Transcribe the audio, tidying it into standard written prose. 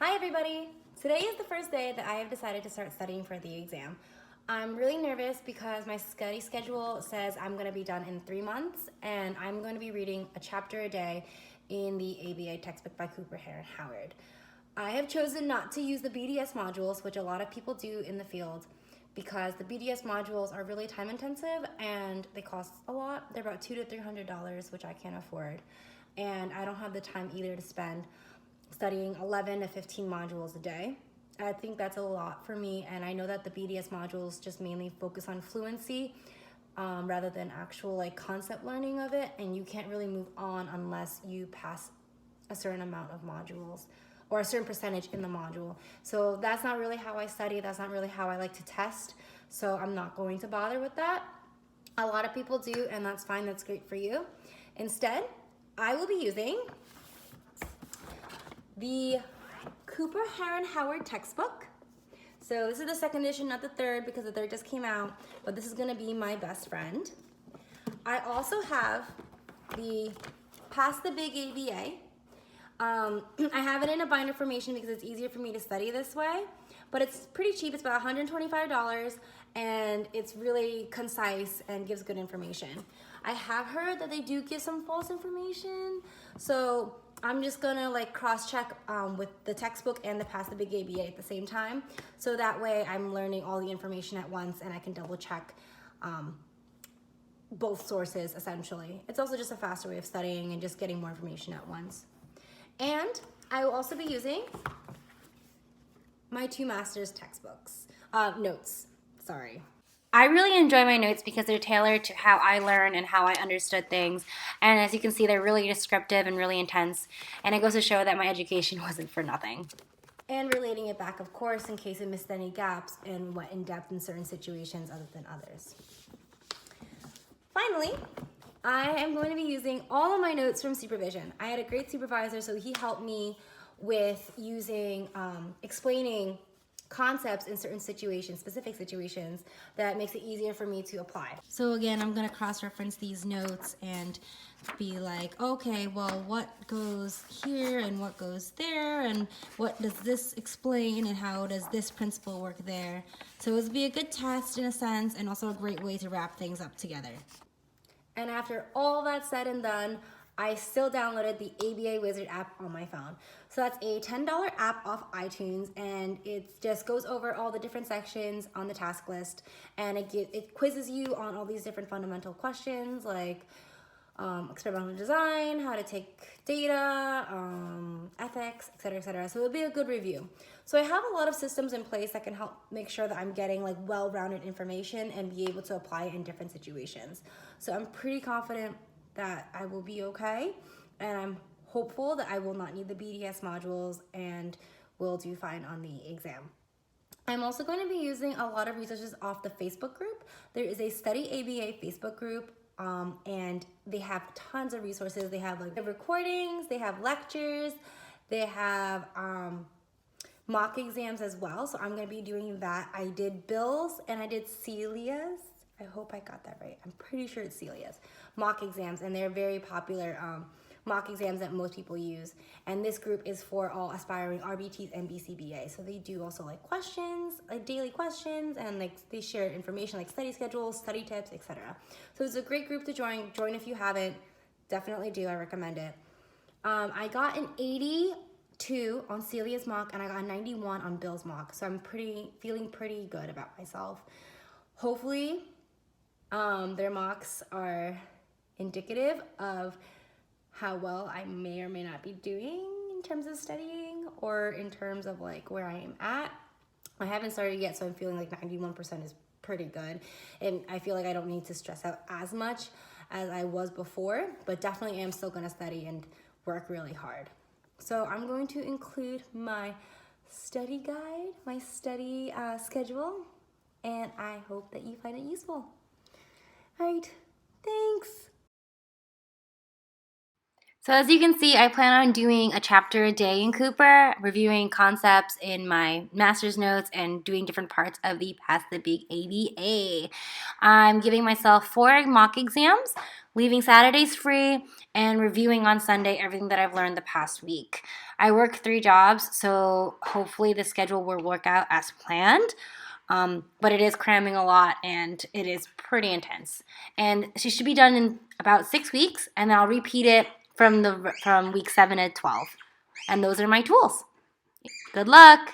Hi everybody! Today is the first day that I have decided to start studying for the exam. I'm really nervous because my study schedule says I'm going to be done in 3 months and I'm going to be reading a chapter a day in the ABA textbook by Cooper, Heron, Howard. I have chosen not to use the BDS modules, which a lot of people do in the field, because the BDS modules are really time intensive and they cost a lot. They're about $200 to $300, which I can't afford. And I don't have the time either to spend studying 11 to 15 modules a day. I think that's a lot for me, and I know that the BDS modules just mainly focus on fluency rather than actual concept learning of it, and you can't really move on unless you pass a certain amount of modules or a certain percentage in the module. So that's not really how I study, that's not really how I like to test, so I'm not going to bother with that. A lot of people do, and that's fine, that's great for you. Instead, I will be using the Cooper, Heron, Howard textbook. So this is the second edition, not the third, because the third just came out, but this is gonna be my best friend. I also have the Pass the Big ABA. I have it in a binder formation because it's easier for me to study this way, but it's pretty cheap. It's about $125, and it's really concise and gives good information. I have heard that they do give some false information, so I'm just gonna cross-check with the textbook and the Pass the Big ABA at the same time, so that way I'm learning all the information at once and I can double-check both sources, essentially. It's also just a faster way of studying and just getting more information at once. And I will also be using my two master's textbooks, notes, sorry. I really enjoy my notes because they're tailored to how I learn and how I understood things. And as you can see, they're really descriptive and really intense. And it goes to show that my education wasn't for nothing. And relating it back, of course, in case I missed any gaps and went in depth in certain situations other than others. Finally, I am going to be using all of my notes from supervision. I had a great supervisor, so he helped me with using, explaining concepts in certain situations, specific situations, that makes it easier for me to apply. So again, I'm gonna cross-reference these notes and be like, okay, well, what goes here and what goes there, and what does this explain, and how does this principle work there? So it would be a good test in a sense, and also a great way to wrap things up together. And after all that said and done, I still downloaded the ABA Wizard app on my phone. So that's a $10 app off iTunes, and it just goes over all the different sections on the task list, and it quizzes you on all these different fundamental questions like experimental design, how to take data, ethics, etc., etc. So it'll be a good review. So I have a lot of systems in place that can help make sure that I'm getting well-rounded information and be able to apply it in different situations. So I'm pretty confident that I will be okay, and I'm hopeful that I will not need the BDS modules and will do fine on the exam. I'm also going to be using a lot of resources off the Facebook group. There is a Study ABA Facebook group, and they have tons of resources. They have recordings, they have lectures, they have mock exams as well. So I'm going to be doing that. I did Bill's and I did Celia's. I hope I got that right. I'm pretty sure it's Celia's mock exams, and they're very popular mock exams that most people use. And this group is for all aspiring RBTs and BCBA. So they do also questions, daily questions, and they share information like study schedules, study tips, etc. So it's a great group to join. Join if you haven't. Definitely do. I recommend it. I got an 82 on Celia's mock, and I got a 91 on Bill's mock. So I'm feeling pretty good about myself. Hopefully, their mocks are indicative of how well I may or may not be doing in terms of studying, or in terms of where I am at. I haven't started yet, so I'm feeling 91% is pretty good, and I feel like I don't need to stress out as much as I was before, but definitely am still going to study and work really hard. So I'm going to include my study guide, my study schedule, and I hope that you find it useful. All right, thanks. So as you can see, I plan on doing a chapter a day in Cooper, reviewing concepts in my master's notes and doing different parts of the Pass the BACB. I'm giving myself 4 mock exams, leaving Saturdays free, and reviewing on Sunday everything that I've learned the past week. I work 3 jobs, so hopefully the schedule will work out as planned. But it is cramming a lot and it is pretty intense. And she should be done in about 6 weeks, and I'll repeat it from week 7 to 12. And those are my tools. Good luck.